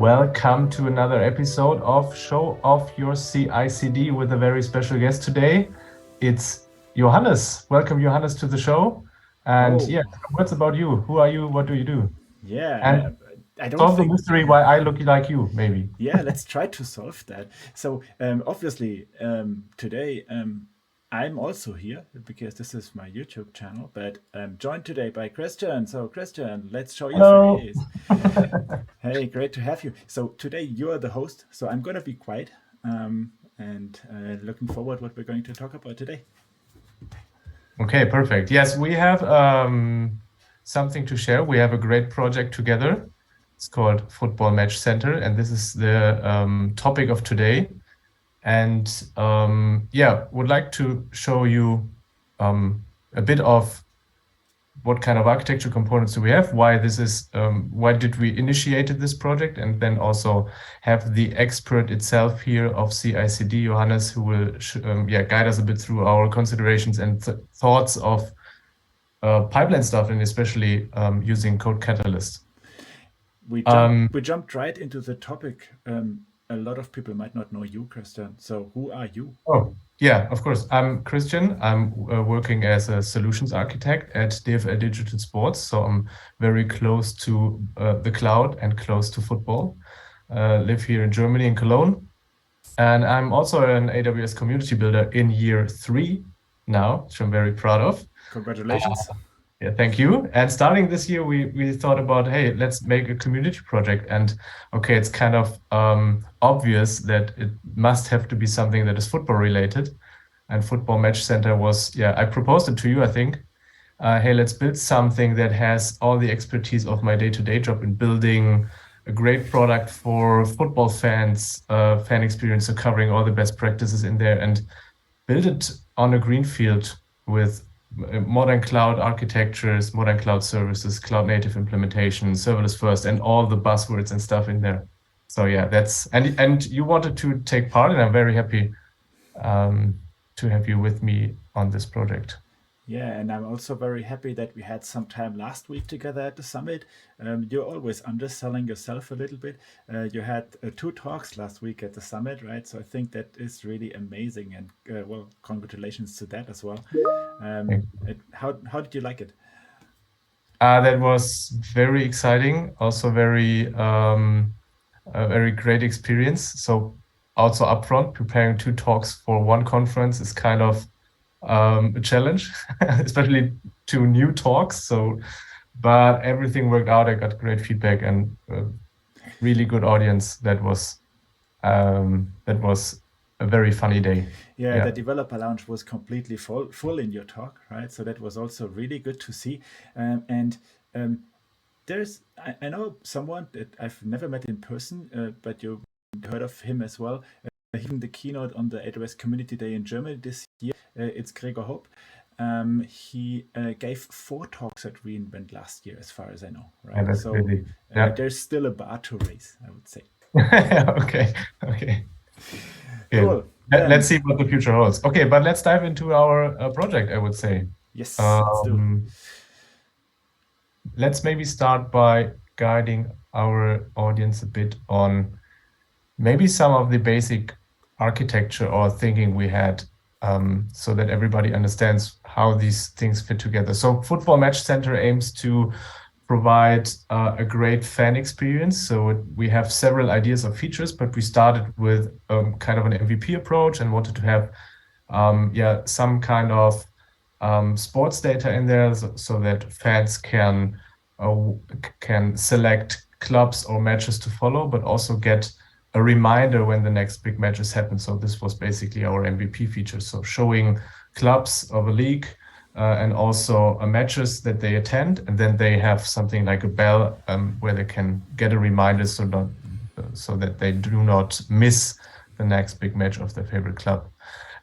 Welcome to another episode of Show Off Your CI/CD with a very special guest today. It's Johannes. Welcome, Johannes, to the show. And yeah, some words about you. Who are you? What do you do? Yeah, And I don't solve the think. mystery why I look like you, maybe. Yeah, let's try to solve that. So, obviously, today I'm also here because this is my YouTube channel, but I'm joined today by Christian. So, Christian, let's show your Hello. face. Hey, great to have you. So, today you are the host, so I'm going to be quiet and looking forward what we're going to talk about today. Okay, perfect. Yes, we have something to share. We have a great project together. It's called Football Match Center, and this is the topic of today. And yeah, would like to show you a bit of what kind of architecture components do we have, why this is, why did we initiate this project, and then also have the expert itself here of CI/CD, Johannes, who will yeah, guide us a bit through our considerations and thoughts of pipeline stuff, and especially using CodeCatalyst. We jumped right into the topic. A lot of people might not know you, Christian. So, who are you? Oh, yeah, of course. I'm Christian. I'm working as a solutions architect at DFL Digital Sports. So I'm very close to the cloud and close to football. Live here in Germany, in Cologne. And I'm also an AWS community builder in year 3 now, which I'm very proud of. Congratulations. Yeah, thank you. And starting this year, we thought about, hey, let's make a community project. And okay, it's kind of obvious that it must have to be something that is football related. And Football Match Center was, yeah, I proposed it to you, I think. Hey, let's build something that has all the expertise of my day-to-day job in building a great product for football fans, fan experience, so covering all the best practices in there, and build it on a greenfield with modern cloud architectures, modern cloud services, cloud native implementation, serverless first, and all the buzzwords and stuff in there. So yeah, that's and you wanted to take part, and I'm very happy to have you with me on this project. Yeah, and I'm also very happy that we had some time last week together at the summit. You're always underselling yourself a little bit. You had 2 talks last week at the summit, right? So I think that is really amazing, and well, congratulations to that as well. How did you like it? That was very exciting, also a very great experience. So also upfront, preparing 2 talks for one conference is kind of a challenge, especially 2 new talks. So, but everything worked out. I got great feedback and a really good audience. That was a very funny day. Yeah, the developer lounge was completely full in your talk, right? So that was also really good to see. And there's, I know someone that I've never met in person, but you heard of him as well. Even the keynote on the AWS Community Day in Germany this year, it's Gregor Hope. He gave 4 talks at reInvent last year, as far as I know, right? Yeah, that's So crazy. Yeah. there's still a bar to raise, I would say. Okay. Cool. Let's see what the future holds. Okay, but let's dive into our project, I would say. Yes, let's do. Let's maybe start by guiding our audience a bit on maybe some of the basic architecture or thinking we had, so that everybody understands how these things fit together. So Football Match Center aims to provide a great fan experience. So we have several ideas of features, but we started with kind of an MVP approach and wanted to have yeah, some kind of sports data in there, so that fans can select clubs or matches to follow, but also get a reminder when the next big matches happen. So this was basically our MVP feature. So showing clubs of a league and also matches that they attend, and then they have something like a bell where they can get a reminder, so that they do not miss the next big match of their favorite club.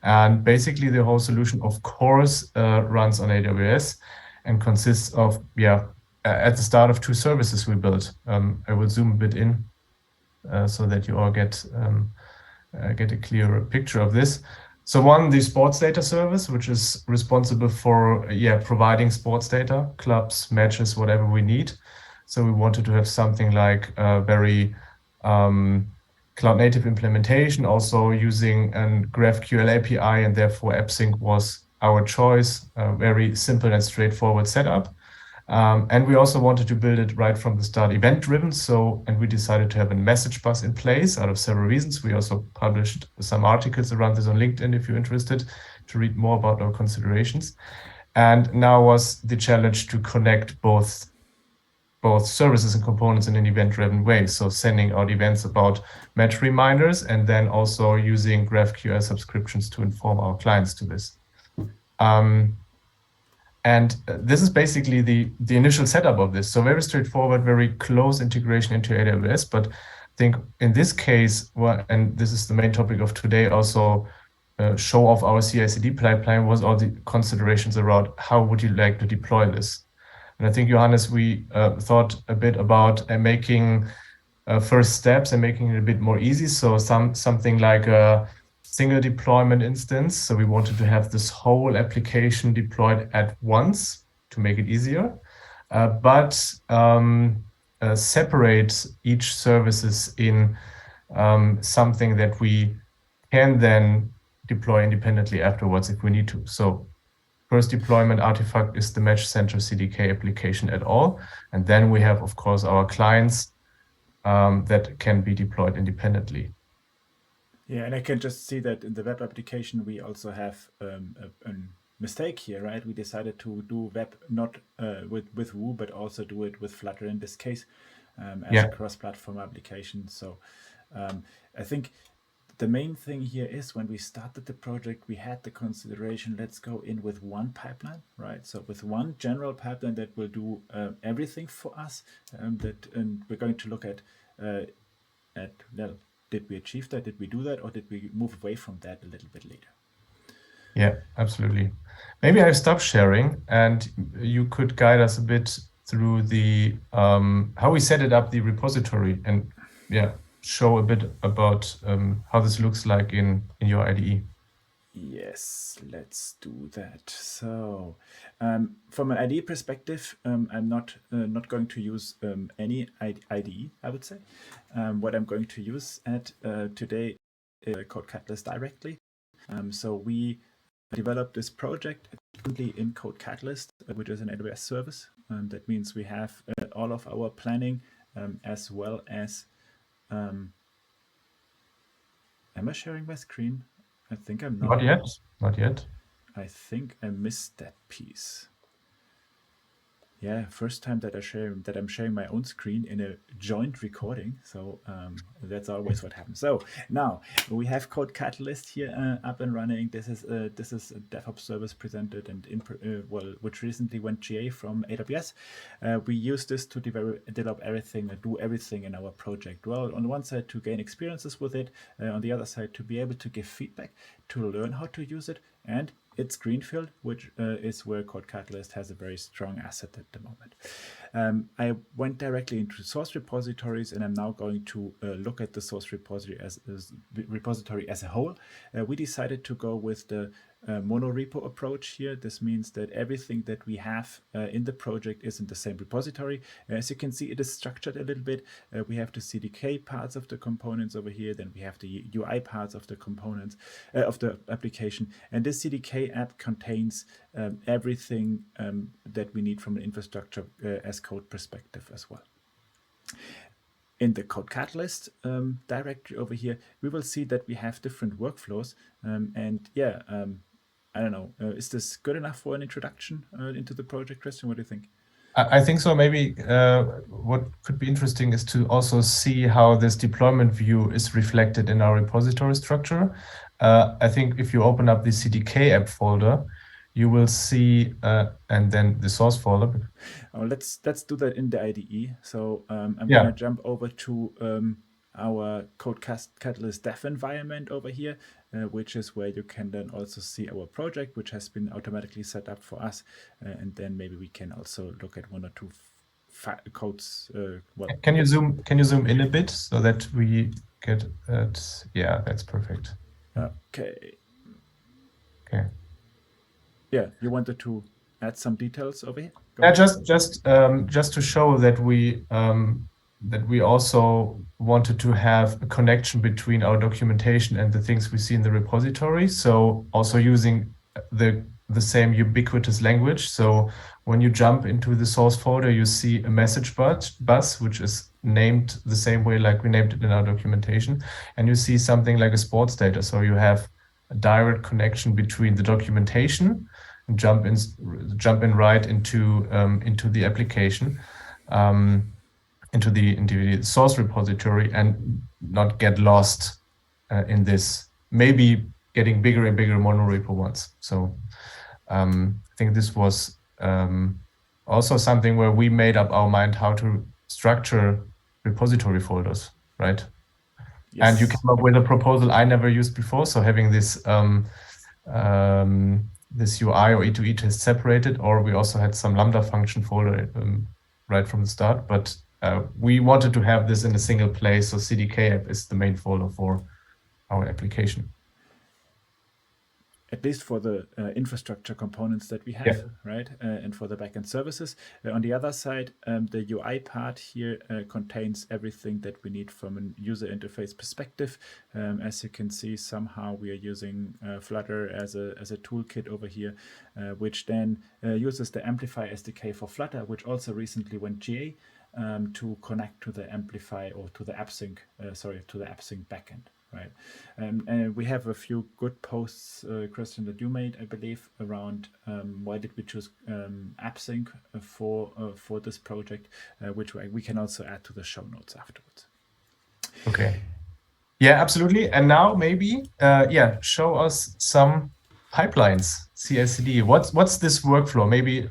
And basically the whole solution, of course, runs on AWS and consists of, yeah, at the start of 2 services we built. I will zoom a bit in so that you all get a clearer picture of this. So one, the sports data service, which is responsible for providing sports data, clubs, matches, whatever we need. So we wanted to have something like a very cloud native implementation, also using an GraphQL API, and therefore AppSync was our choice, a very simple and straightforward setup. And we also wanted to build it right from the start event-driven. And we decided to have a message bus in place out of several reasons. We also published some articles around this on LinkedIn if you're interested to read more about our considerations. And now was the challenge to connect both services and components in an event-driven way. So sending out events about match reminders and then also using GraphQL subscriptions to inform our clients to this. And this is basically the initial setup of this. So very straightforward, very close integration into AWS. But I think in this case, and this is the main topic of today, also show off our CI/CD pipeline was all the considerations around how would you like to deploy this. And I think, Johannes, we thought a bit about making first steps and making it a bit more easy. So something like a single deployment instance. So we wanted to have this whole application deployed at once to make it easier, but separate each services in something that we can then deploy independently afterwards if we need to. So first deployment artifact is the Match Center CDK application at all. And then we have, of course, our clients that can be deployed independently. Yeah, and I can just see that in the web application, we also have a mistake here, right? We decided to do web not with Woo, but also do it with Flutter in this case as a cross-platform application. So I think the main thing here is when we started the project, we had the consideration, let's go in with one pipeline, right? So with one general pipeline that will do everything for us, and we're going to look at did we achieve that? Did we do that? Or did we move away from that a little bit later? Yeah, absolutely. Maybe I stop sharing and you could guide us a bit through the how we set it up, the repository, and show a bit about how this looks like in your IDE. Yes, let's do that. So from an IDE perspective, I'm not going to use any IDE, I would say. What I'm going to use today is CodeCatalyst directly. So we developed this project currently in CodeCatalyst, which is an AWS service. That means we have all of our planning as well as... am I sharing my screen? I think I'm not. Not yet. I think I missed that piece. Yeah, first time that I'm sharing my own screen in a joint recording. So that's always what happens. So now we have CodeCatalyst here up and running. This is a DevOps service presented and which recently went GA from AWS. We use this to develop everything and do everything in our project. Well, on one side to gain experiences with it, on the other side to be able to give feedback, to learn how to use it, and it's greenfield, which is where CodeCatalyst has a very strong asset at the moment. I went directly into source repositories, and I'm now going to look at the source repository as a whole. We decided to go with the mono-repo approach here. This means that everything that we have in the project is in the same repository. As you can see, it is structured a little bit. We have the CDK parts of the components over here, then we have the UI parts of the components of the application, and this CDK app contains everything that we need from an infrastructure as code perspective as well. In the CodeCatalyst directory over here, we will see that we have different workflows. I don't know, is this good enough for an introduction into the project, Christian? What do you think? I think so. Maybe what could be interesting is to also see how this deployment view is reflected in our repository structure. I think if you open up the CDK app folder, you will see, and then the source folder. Oh, let's do that in the IDE. So I'm going to jump over to our CodeCatalyst dev environment over here, which is where you can then also see our project, which has been automatically set up for us. And then maybe we can also look at one or two codes. Can you zoom in a bit so that we get that? Yeah, that's perfect. Okay. Yeah, you wanted to add some details over here? Yeah, just to show that we that we also wanted to have a connection between our documentation and the things we see in the repository. So also using the same ubiquitous language. So when you jump into the source folder, you see a message bus, which is named the same way like we named it in our documentation. And you see something like a sports data. So you have a direct connection between the documentation and jump in right into the application. Into the source repository and not get lost in this maybe getting bigger and bigger mono-repo ones. So I think this was also something where we made up our mind how to structure repository folders, right? Yes. And you came up with a proposal I never used before. So having this this UI or E2E test separated, or we also had some Lambda function folder right from the start, but we wanted to have this in a single place. So CDK app is the main folder for our application. At least for the infrastructure components that we have, right? And for the backend services. On the other side, the UI part here contains everything that we need from a user interface perspective. As you can see, somehow we are using Flutter as a toolkit over here, which then uses the Amplify SDK for Flutter, which also recently went GA to connect to the Amplify or to the AppSync, to the AppSync backend. Right, and we have a few good posts, Christian, that you made, I believe, around why did we choose AppSync for this project, which we can also add to the show notes afterwards. Okay. Yeah, absolutely. And now maybe, show us some pipelines, CI/CD. What's this workflow? Maybe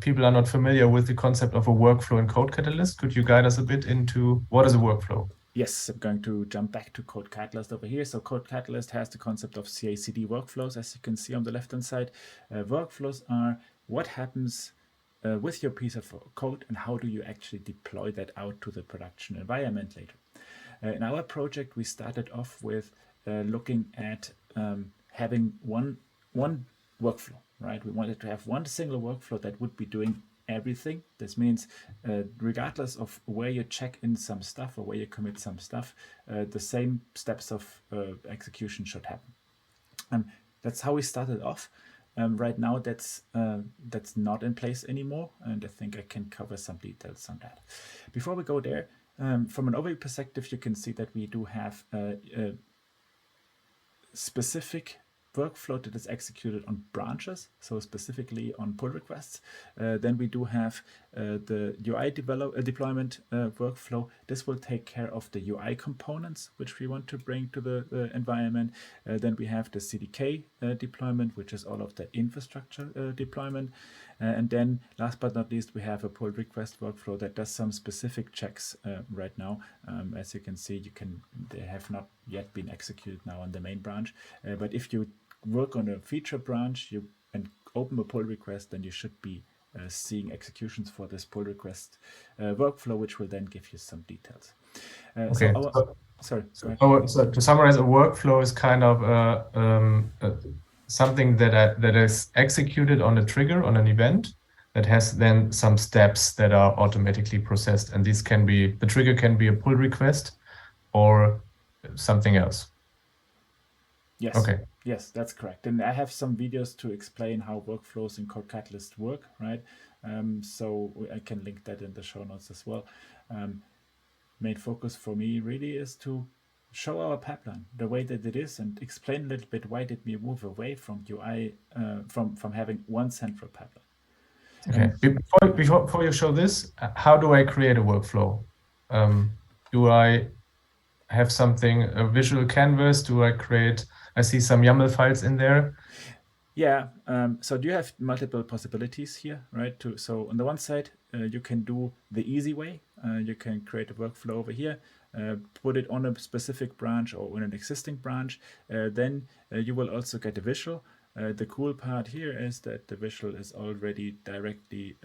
people are not familiar with the concept of a workflow in CodeCatalyst. Could you guide us a bit into what is a workflow? Yes, I'm going to jump back to CodeCatalyst over here. So CodeCatalyst has the concept of CI/CD workflows, as you can see on the left-hand side. Workflows are what happens with your piece of code and how do you actually deploy that out to the production environment later. In our project, we started off with looking at having one workflow, right? We wanted to have one single workflow that would be doing everything. This means regardless of where you check in some stuff or where you commit some stuff, the same steps of execution should happen. That's how we started off. Right now, that's not in place anymore, and I think I can cover some details on that. Before we go there, from an overview perspective, you can see that we do have a specific workflow that is executed on branches, so specifically on pull requests. Then we do have the UI deployment workflow. This will take care of the UI components which we want to bring to the environment. Then we have the CDK deployment, which is all of the infrastructure deployment. And then last but not least, we have a pull request workflow that does some specific checks right now. As you can see, they have not yet been executed now on the main branch. But if you work on a feature branch and open a pull request, then you should be seeing executions for this pull request workflow, which will then give you some details. Okay. Sorry. So to summarize, a workflow is kind of something that is executed on a trigger, on an event, that has then some steps that are automatically processed. And the trigger can be a pull request or something else. Yes. Okay. Yes, that's correct. And I have some videos to explain how workflows in CodeCatalyst work, right? So I can link that in the show notes as well. Main focus for me really is to show our pipeline the way that it is and explain a little bit why did we move away from UI, from having one central pipeline. Okay. Before you show this, how do I create a workflow? Do I have a visual canvas? I see some YAML files in there. Yeah, so you have multiple possibilities here, right? So on the one side, you can do the easy way. You can create a workflow over here, put it on a specific branch or on an existing branch. Then you will also get a visual. The cool part here is that the visual is already directly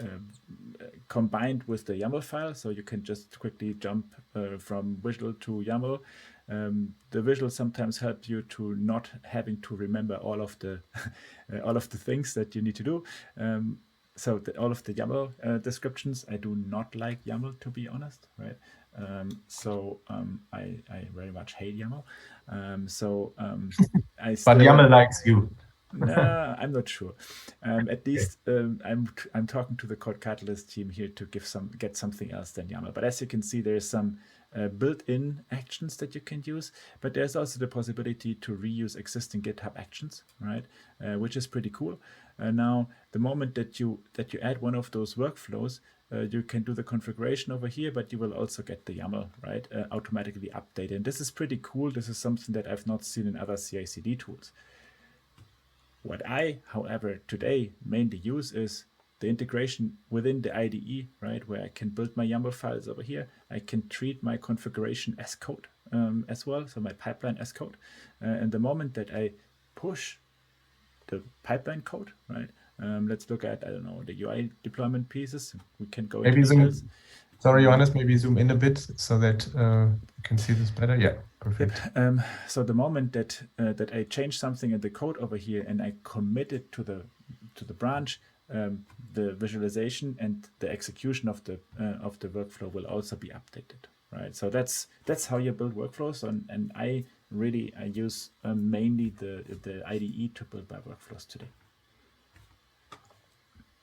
combined with the YAML file, so you can just quickly jump from visual to YAML. The visual sometimes help you to not having to remember all of the all of the things that you need to do. so all of the YAML descriptions, I do not like YAML, to be honest, right? I very much hate YAML. I But still YAML likes you. no, I'm not sure. At least I'm talking to the CodeCatalyst team here to get something else than YAML. But as you can see, there's some built-in actions that you can use, but there's also the possibility to reuse existing GitHub actions, right? Which is pretty cool. Now, the moment that you add one of those workflows, you can do the configuration over here, but you will also get the YAML, right? Automatically updated. And this is pretty cool. This is something that I've not seen in other CI/CD tools. What I, however, today mainly use is the integration within the IDE, right, where I can build my YAML files over here. I can treat my configuration as code as well, so my pipeline as code. And the moment that I push the pipeline code, right, let's look at, I don't know, the UI deployment pieces. We can go into details. Sorry, Johannes, maybe zoom in a bit so that you can see this better. Yeah, perfect. Yep. So the moment that that I change something in the code over here and I commit it to the branch, the visualization and the execution of the workflow will also be updated, right? So that's how you build workflows, and I use mainly the IDE to build my workflows today.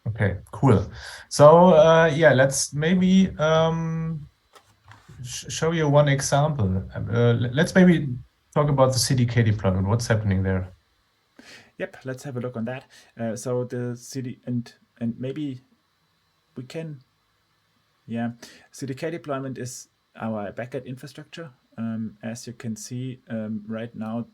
Okay, cool. So yeah, let's maybe show you one example. Let's maybe talk about the CDK deployment. What's happening there? Yep, let's have a look on that. So the CD and maybe we can, yeah, CDK deployment is our backend infrastructure. As you can see right now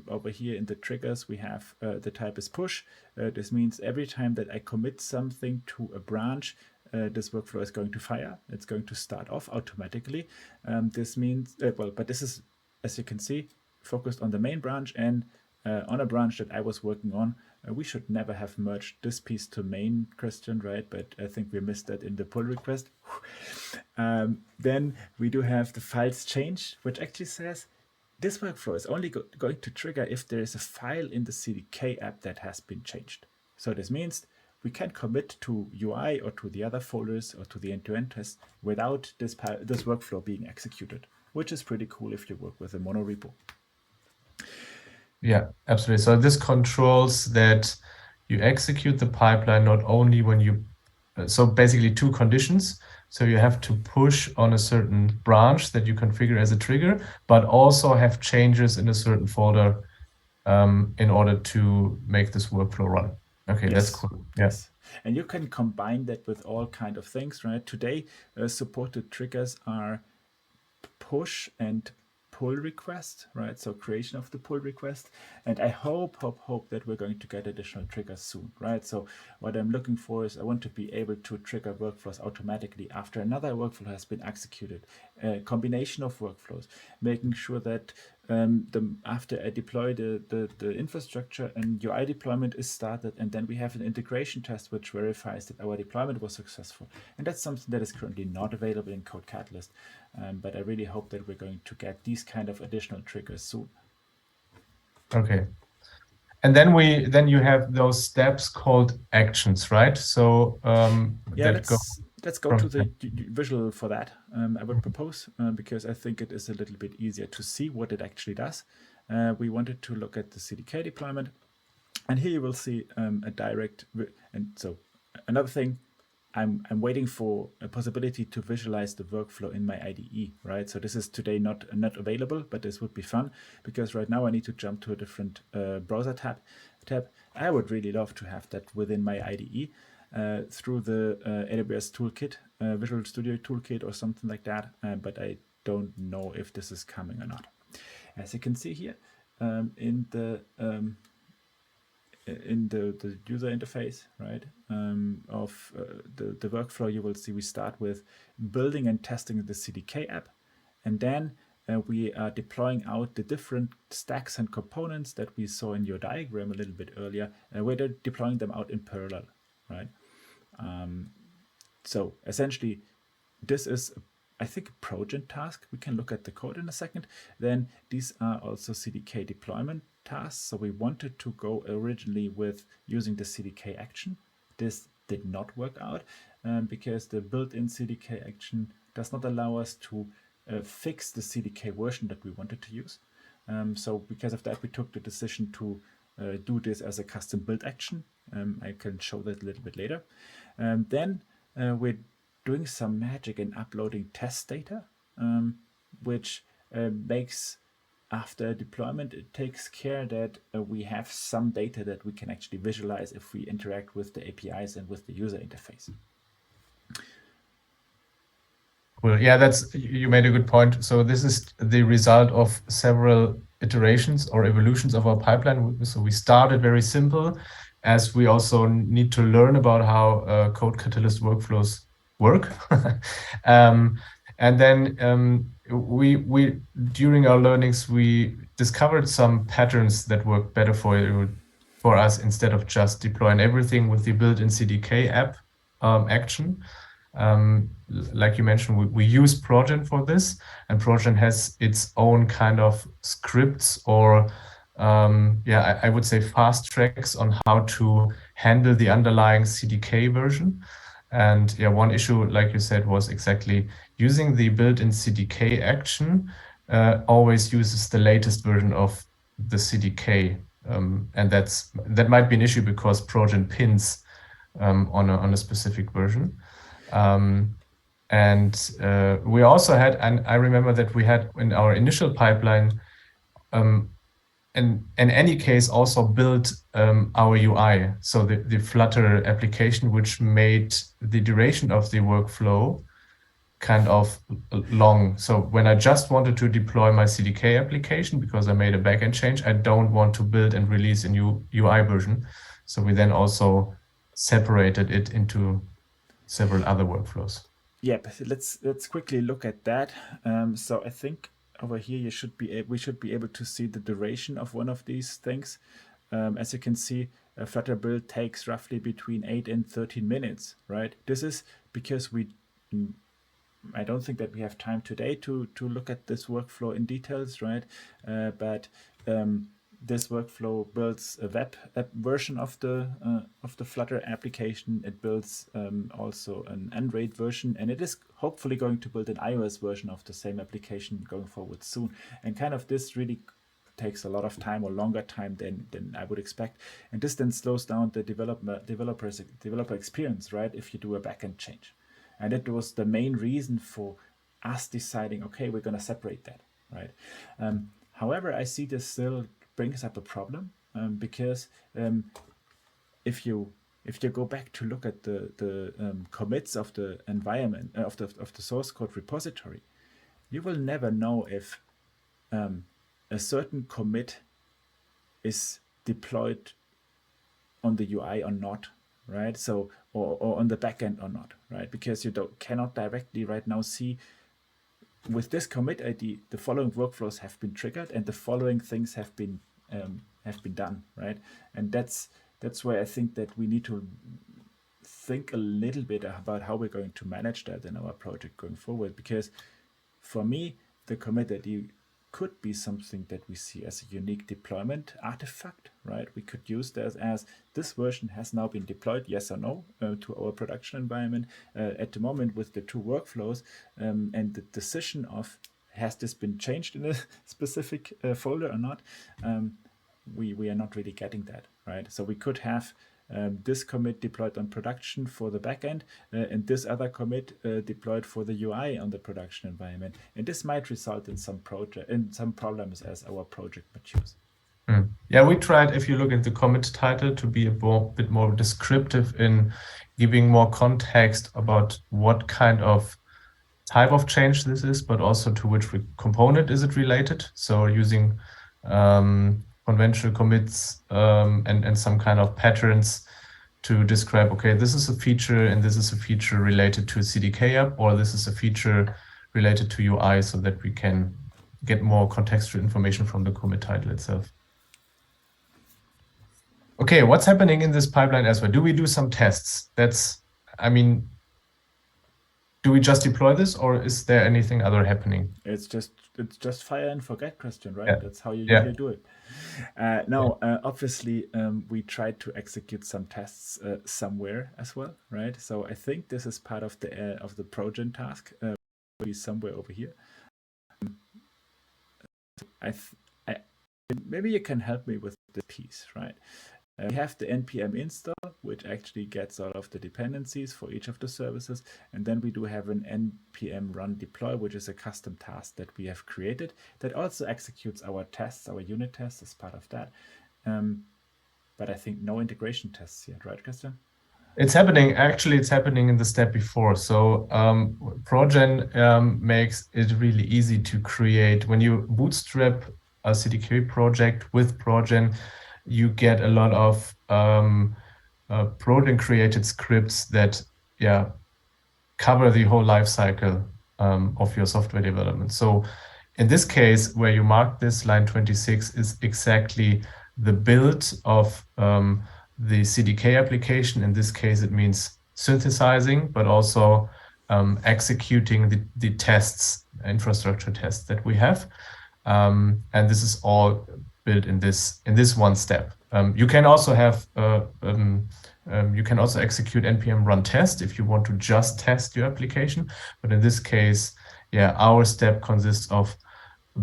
over here in the triggers, we have the type is push. This means every time that I commit something to a branch, this workflow is going to fire. It's going to start off automatically. This means, but this is, as you can see, focused on the main branch and on a branch that I was working on. We should never have merged this piece to main, Christian, right? But I think we missed that in the pull request. Then we do have the files change, which actually says this workflow is only going to trigger if there is a file in the CDK app that has been changed. So this means we can commit to UI or to the other folders or to the end-to-end test without this workflow being executed, which is pretty cool if you work with a mono-repo. Yeah, absolutely. So this controls that you execute the pipeline not only when you, so basically two conditions. So you have to push on a certain branch that you configure as a trigger, but also have changes in a certain folder in order to make this workflow run. Okay, Yes. that's cool. Yeah. Yes. And you can combine that with all kind of things, right? Today, supported triggers are push and pull request, right? So creation of the pull request. And I hope that we're going to get additional triggers soon, right? So what I'm looking for is I want to be able to trigger workflows automatically after another workflow has been executed. A combination of workflows, making sure that after I deploy the infrastructure and UI deployment is started, and then we have an integration test which verifies that our deployment was successful. And that's something that is currently not available in CodeCatalyst. But I really hope that we're going to get these kind of additional triggers soon. Okay. And then you have those steps called actions, right? So yeah, let's go to the visual for that. I would propose because I think it is a little bit easier to see what it actually does. We wanted to look at the CDK deployment, and here you will see a direct. And so another thing, I'm waiting for a possibility to visualize the workflow in my IDE, right? So this is today not available, but this would be fun because right now I need to jump to a different browser tab. I would really love to have that within my IDE through the AWS toolkit, Visual Studio toolkit or something like that, but I don't know if this is coming or not. As you can see here in the user interface, right, of the workflow, you will see we start with building and testing the CDK app, and then we are deploying out the different stacks and components that we saw in your diagram a little bit earlier. We're deploying them out in parallel, right? So essentially, this is, I think, a project task. We can look at the code in a second. Then these are also CDK deployment tasks. So we wanted to go originally with using the CDK action. This did not work out because the built-in CDK action does not allow us to fix the CDK version that we wanted to use. So because of that, we took the decision to do this as a custom build action. I can show that a little bit later. Then we're doing some magic in uploading test data, which makes, after deployment, it takes care that we have some data that we can actually visualize if we interact with the APIs and with the user interface. Well, yeah, you made a good point. So this is the result of several iterations or evolutions of our pipeline. So we started very simple, as we also need to learn about how CodeCatalyst workflows work. And then we during our learnings, we discovered some patterns that work better for us instead of just deploying everything with the built-in CDK app action. Like you mentioned, we use Progen for this, and Progen has its own kind of scripts or I would say fast tracks on how to handle the underlying CDK version. And yeah, one issue, like you said, was exactly using the built-in CDK action always uses the latest version of the CDK. And that might be an issue because Progen pins on a specific version. And we also had, and I remember that we had in our initial pipeline, in any case, also built our UI. So the Flutter application, which made the duration of the workflow kind of long. So when I just wanted to deploy my CDK application because I made a backend change, I don't want to build and release a new UI version. So we then also separated it into several other workflows. Yeah, but let's quickly look at that. So I think over here we should be able to see the duration of one of these things. As you can see, a Flutter build takes roughly between 8 and 13 minutes, right? This is because I don't think that we have time today to look at this workflow in details, right? But this workflow builds a web app version of the Flutter application. It builds also an Android version, and it is hopefully going to build an iOS version of the same application going forward soon. And kind of this really takes a lot of time, or longer time than I would expect. And this then slows down the developer experience, right? If you do a backend change. And that was the main reason for us deciding, okay, we're going to separate that, right? However, I see this still brings up a problem because if you go back to look at the commits of the environment of the source code repository, you will never know if a certain commit is deployed on the UI or not, right? So or on the backend or not, right? Because you cannot directly right now see with this commit ID the following workflows have been triggered and the following things have been done, right? And that's why I think that we need to think a little bit about how we're going to manage that in our project going forward. Because for me, the commit ID could be something that we see as a unique deployment artifact, right? We could use that as this version has now been deployed, yes or no, to our production environment. At the moment with the two workflows and the decision of has this been changed in a specific folder or not, we are not really getting that, right? So we could have this commit deployed on production for the backend and this other commit deployed for the UI on the production environment. And this might result in some problems as our project matures. Yeah, we tried, if you look at the commit title, to be a bit more descriptive in giving more context about what kind of type of change this is, but also to which component is it related. So using conventional commits and some kind of patterns to describe, okay, this is a feature and this is a feature related to a CDK app, or this is a feature related to UI, so that we can get more contextual information from the commit title itself. Okay, what's happening in this pipeline as well? Do we do some tests? I mean, do we just deploy this, or is there anything other happening? It's just fire and forget, Christian, right? Yeah. That's how you Yeah. usually do it. Obviously, we tried to execute some tests somewhere as well, right? So I think this is part of the Progen task. Be somewhere over here. I, I maybe you can help me with this piece, right? We have the npm install, which actually gets all of the dependencies for each of the services. And then we do have an npm run deploy, which is a custom task that we have created that also executes our tests, our unit tests as part of that. But I think no integration tests yet, right, Christian? It's happening. Actually, it's happening in the step before. So Progen makes it really easy to create. When you bootstrap a CDK project with Progen, you get a lot of Progen created scripts that, yeah, cover the whole life cycle of your software development. So in this case, where you mark this line 26 is exactly the build of the CDK application. In this case, it means synthesizing, but also executing the tests, infrastructure tests that we have. And this is all built in this one step. You can also have you can also execute npm run test if you want to just test your application. But in this case, yeah, our step consists of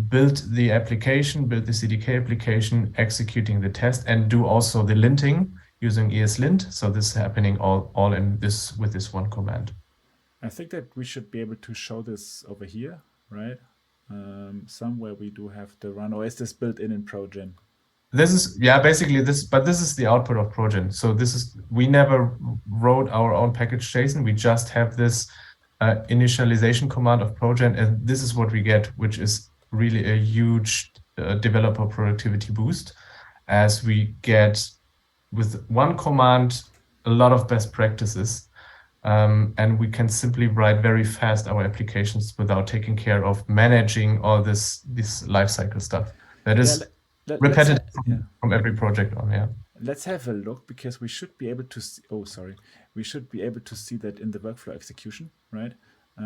build the application, build the CDK application, executing the test, and do also the linting using ESLint. So this is happening all in this with this one command. I think that we should be able to show this over here, right? Somewhere we do have the run, or is this built in Progen? This is, yeah, basically this, but this is the output of Progen. So this is, we never wrote our own package JSON. We just have this initialization command of Progen, and this is what we get, which is really a huge developer productivity boost, as we get with one command a lot of best practices, and we can simply write very fast our applications without taking care of managing all this lifecycle stuff. That is repetitive from every project on, yeah. Let's have a look, because we should be able to see, we should be able to see that in the workflow execution, right?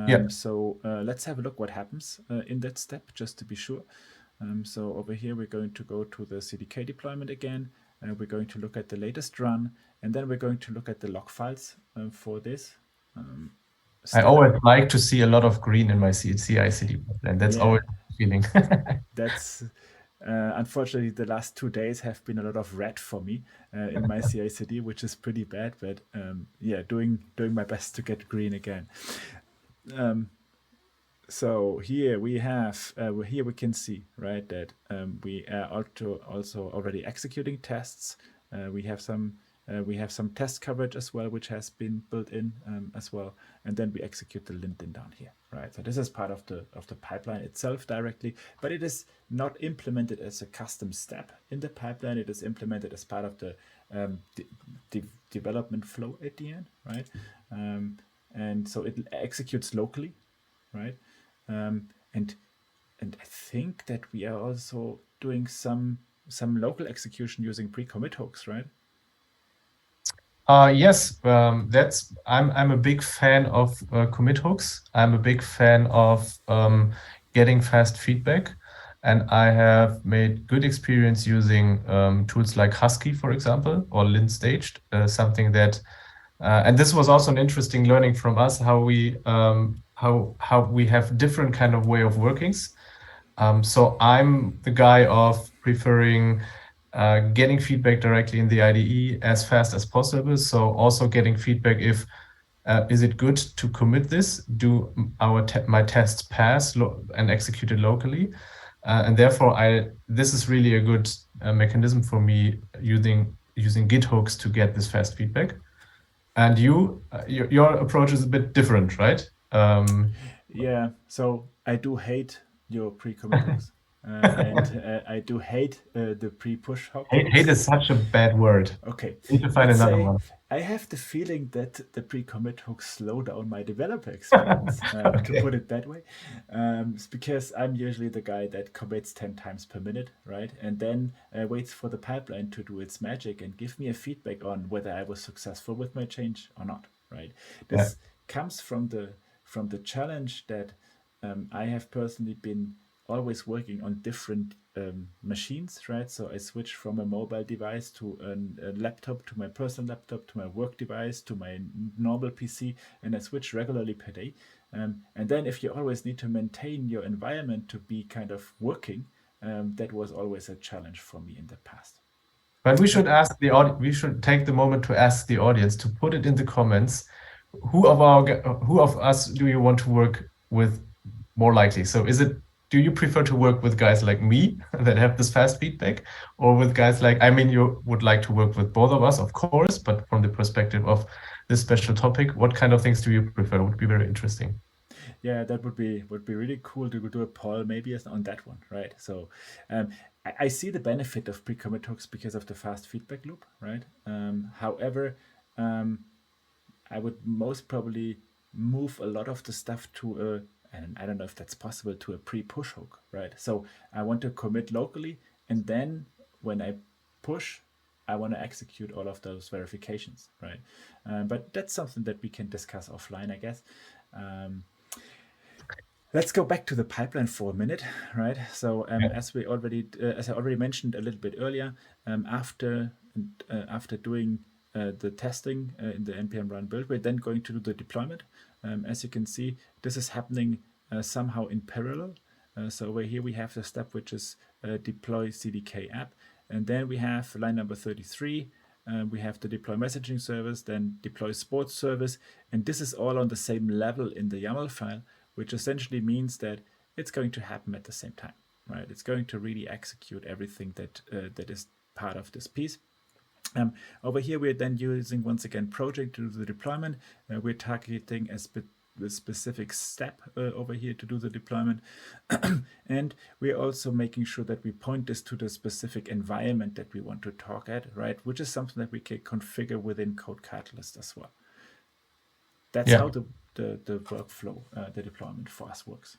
Yeah. So let's have a look what happens in that step, just to be sure. So over here, we're going to go to the CDK deployment again. We're going to look at the latest run, and then we're going to look at the log files for this. I always like to see a lot of green in my CI/CD pipeline. That's always a feeling. That's unfortunately, the last 2 days have been a lot of red for me in my CI/CD, which is pretty bad. But yeah, doing my best to get green again. So here we have, here we can see, right, that we are also already executing tests. We have some test coverage as well, which has been built in as well, and then we execute the linting down here, right? So this is part of the pipeline itself directly, but it is not implemented as a custom step in the pipeline. It is implemented as part of the development flow at the end, right? And so it executes locally, right? And I think that we are also doing some local execution using pre-commit hooks, right? Yes, I'm a big fan of commit hooks. I'm a big fan of getting fast feedback, and I have made good experience using tools like Husky, for example, or LintStaged, something that. And this was also an interesting learning from us, how we have different kind of way of workings. So I'm the guy of preferring getting feedback directly in the IDE as fast as possible. So also getting feedback if is it good to commit this? Do my tests pass and execute it locally? And therefore, this is really a good mechanism for me using Git hooks to get this fast feedback. And your approach is a bit different, right? Yeah. So I do hate your pre-commit hooks. And I do hate the pre-push hooks. Hate is such a bad word. Okay. Need to find another one. I have the feeling that the pre-commit hooks slow down my developer experience, to put it that way. It's because I'm usually the guy that commits 10 times per minute, right? And then waits for the pipeline to do its magic and give me a feedback on whether I was successful with my change or not, right? This comes from the from the challenge that I have personally been always working on different machines, right? So I switched from a mobile device to a laptop, to my personal laptop, to my work device, to my normal PC, and I switch regularly per day. And then if you always need to maintain your environment to be kind of working, that was always a challenge for me in the past. But we should But ask the audience, we should take the moment to ask the audience to put it in the comments. Who of us do you want to work with more likely? So do you prefer to work with guys like me that have this fast feedback, or with guys like, I mean, you would like to work with both of us, of course, but from the perspective of this special topic, what kind of things do you prefer? Would be very interesting. yeah, that would be really cool to do a poll maybe on that one, right? So I see the benefit of pre-commit hooks because of the fast feedback loop, right? However, I would most probably move a lot of the stuff to and I don't know if that's possible, to a pre-push hook, right? So I want to commit locally, and then when I push, I want to execute all of those verifications, right? But that's something that we can discuss offline, I guess. Um, Let's go back to the pipeline for a minute, right? So Yeah. as I already mentioned a little bit earlier, after doing the testing in the npm run build, we're then going to do the deployment. As you can see, this is happening somehow in parallel. So over here we have the step which is deploy CDK app, and then we have line number 33. We have the deploy messaging service, then deploy sports service, and this is all on the same level in the YAML file, which essentially means that it's going to happen at the same time, right? It's going to really execute everything that is part of this piece. Over here, we're then using, once again, project to do the deployment. We're targeting a specific step over here to do the deployment. And we're also making sure that we point this to the specific environment that we want to talk at, right? Which is something that we can configure within CodeCatalyst as well. That's how the workflow, the deployment for us works.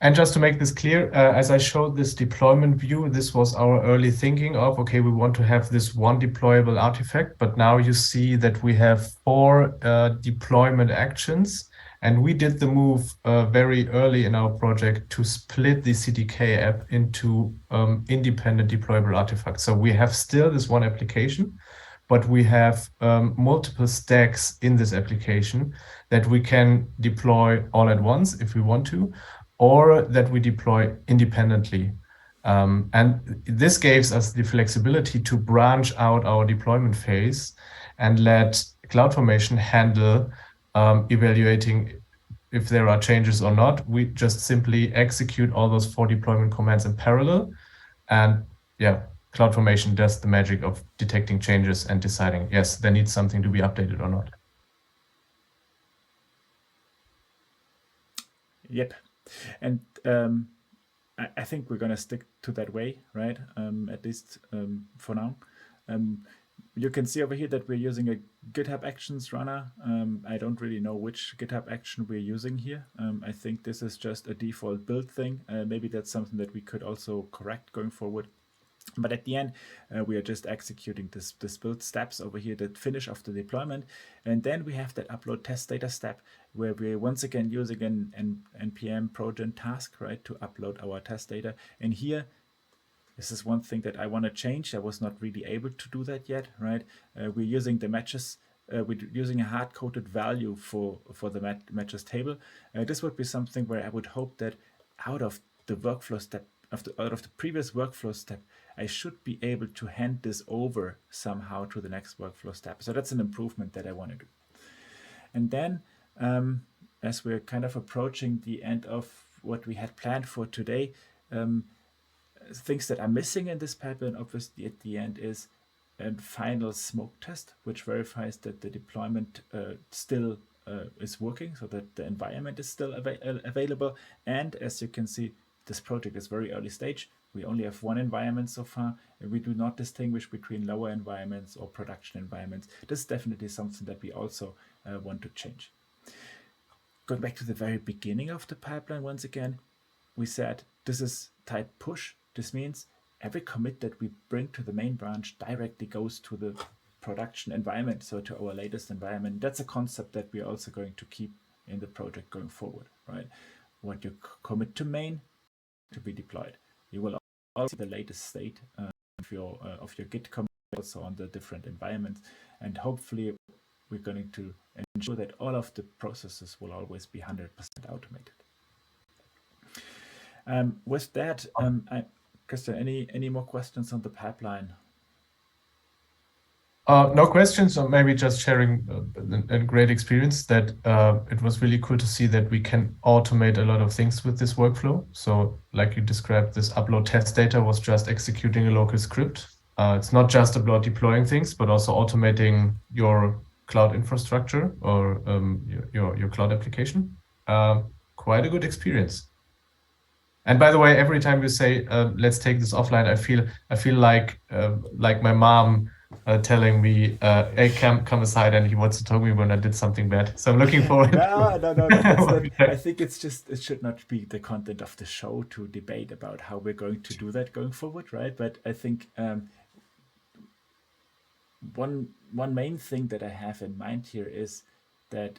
And just to make this clear, as I showed this deployment view, this was our early thinking of, okay, we want to have this one deployable artifact, but now you see that we have 4 deployment actions. And we did the move very early in our project to split the CDK app into independent deployable artifacts. So we have still this one application, but we have multiple stacks in this application that we can deploy all at once if we want to, or that we deploy independently. And this gives us the flexibility to branch out our deployment phase and let CloudFormation handle evaluating if there are changes or not. We just simply execute all those 4 deployment commands in parallel. And yeah, CloudFormation does the magic of detecting changes and deciding, yes, there needs something to be updated or not. Yep. And I think we're going to stick to that way, right? At least for now. You can see over here that we're using a GitHub Actions runner. I don't really know which GitHub action we're using here. I think this is just a default build thing. Maybe that's something that we could also correct going forward. But at the end, we are just executing this build steps over here that finish off the deployment. And then we have that upload test data step where we're once again using an npm progent task, right, to upload our test data. And here, this is one thing that I want to change. I was not really able to do that yet, right? We're using the matches. We're using a hard-coded value for the matches table. This would be something where I would hope that out of the workflow step, out of the previous workflow step, I should be able to hand this over somehow to the next workflow step. So that's an improvement that I want to do. And then, as we're kind of approaching the end of what we had planned for today, things that are missing in this pipeline, obviously at the end, is a final smoke test, which verifies that the deployment still is working, so that the environment is still available. And as you can see, this project is very early stage. We only have 1 environment so far, and we do not distinguish between lower environments or production environments. This is definitely something that we also want to change. Going back to the very beginning of the pipeline, once again, we said this is type push. This means every commit that we bring to the main branch directly goes to the production environment, so to our latest environment. That's a concept that we're also going to keep in the project going forward, right? What you commit to main to be deployed. You will also see the latest state of your Git commit also on the different environments, and hopefully we're going to ensure that all of the processes will always be 100% automated. With that, Christian, any more questions on the pipeline? No questions, or maybe just sharing a great experience that it was really cool to see that we can automate a lot of things with this workflow. So like you described, this upload test data was just executing a local script. It's not just about deploying things, but also automating your cloud infrastructure or your cloud application. Quite a good experience. And by the way, every time you say, let's take this offline, I feel like my mom telling me, hey, come aside, and he wants to talk to me when I did something bad. So I'm looking forward. No, that's not. I think it should not be the content of the show to debate about how we're going to do that going forward, right? But I think one main thing that I have in mind here is that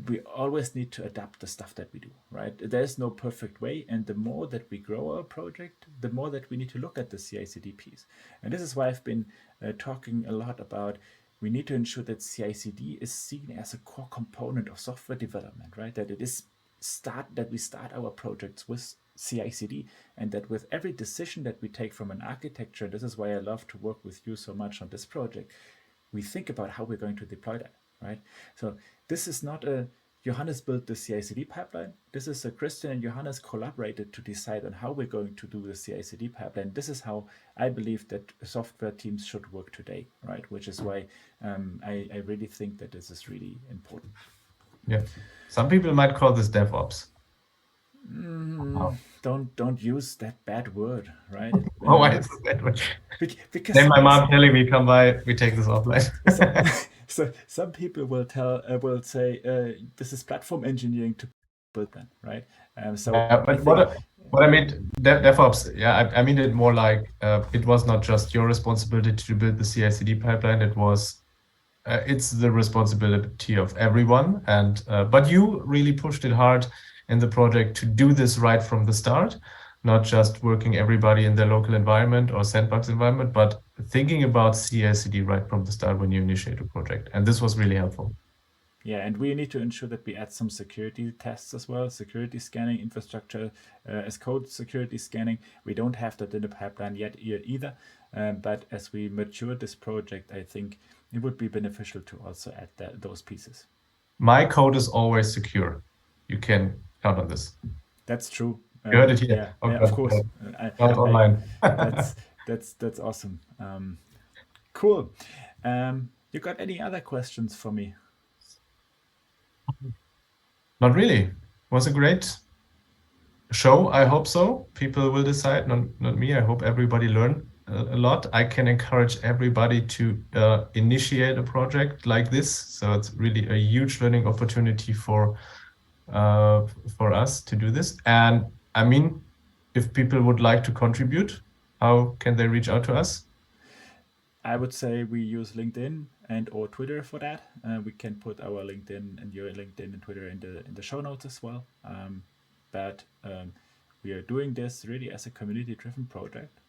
we always need to adapt the stuff that we do, right? There's no perfect way, and the more that we grow our project, the more that we need to look at the CI/CD piece. And this is why I've been talking a lot about we need to ensure that CI/CD is seen as a core component of software development, right? That it is that we start our projects with CI/CD, and that with every decision that we take from an architecture, this is why I love to work with you so much on this project, we think about how we're going to deploy that, right? So this is not a Johannes built the CI/CD pipeline. This is a Christian and Johannes collaborated to decide on how we're going to do the CI/CD pipeline. This is how I believe that software teams should work today, right? Which is why I really think that this is really important. Yeah, some people might call this DevOps. Don't use that bad word, right? Why is it bad word? Because then my mom telling me, come by, we take this offline. So some people will say this is platform engineering to build that, right? But what I mean, DevOps, yeah, I mean it more like it was not just your responsibility to build the CI/CD pipeline. It was it's the responsibility of everyone, and but you really pushed it hard in the project to do this right from the start, not just working everybody in their local environment or sandbox environment, but thinking about CI/CD right from the start when you initiate a project. And this was really helpful. Yeah, and we need to ensure that we add some security tests as well, security scanning, infrastructure as code security scanning. We don't have that in the pipeline yet either, but as we mature this project, I think it would be beneficial to also add those pieces. My code is always secure. You can count on this. That's true. You heard it here. Yeah, of course. Not online. That's awesome. Cool. You got any other questions for me? Not really. It was a great show. I hope so. People will decide, not me. I hope everybody learned a lot. I can encourage everybody to initiate a project like this. So it's really a huge learning opportunity for us to do this. And I mean, if people would like to contribute, how can they reach out to us? I would say we use LinkedIn and or Twitter for that. We can put our LinkedIn and your LinkedIn and Twitter in the show notes as well. But we are doing this really as a community-driven project.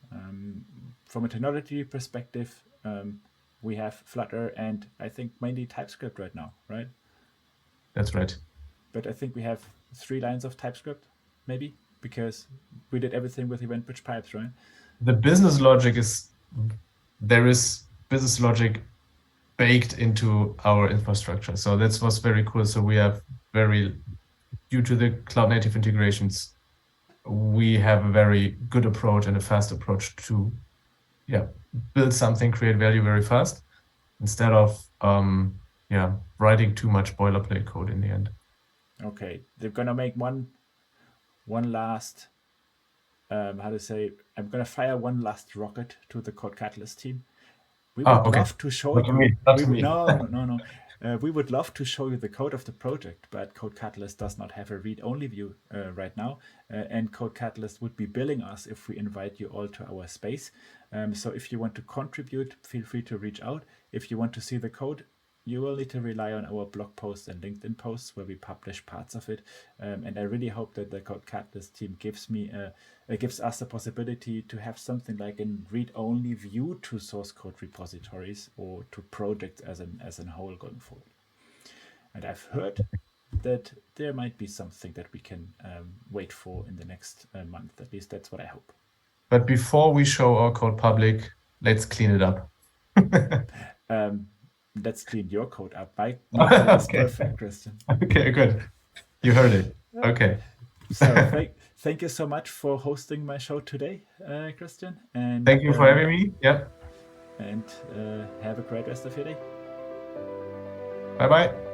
From a technology perspective, we have Flutter and I think mainly TypeScript right now, right? That's right. But I think we have 3 lines of TypeScript, maybe, because we did everything with event bridge pipes, right? The business logic there is business logic baked into our infrastructure. So that was very cool. So we have due to the cloud native integrations, we have a very good approach and a fast approach to build something, create value very fast, instead of writing too much boilerplate code in the end. Okay, they're gonna make one last I'm gonna fire one last rocket to the CodeCatalyst team. We would love to show you. No. We would love to show you the code of the project, but CodeCatalyst does not have a read-only view right now, and CodeCatalyst would be billing us if we invite you all to our space. So if you want to contribute, feel free to reach out. If you want to see the code, you will need to rely on our blog posts and LinkedIn posts where we publish parts of it. And I really hope that the CodeCatalyst team gives us the possibility to have something like a read-only view to source code repositories or to projects as a whole going forward. And I've heard that there might be something that we can wait for in the next month. At least that's what I hope. But before we show our code public, let's clean it up. Let's clean your code up. My code is perfect, Christian. Okay, good. You heard it. Okay. So thank you so much for hosting my show today, Christian. And thank you for having me. Yeah. And have a great rest of your day. Bye-bye.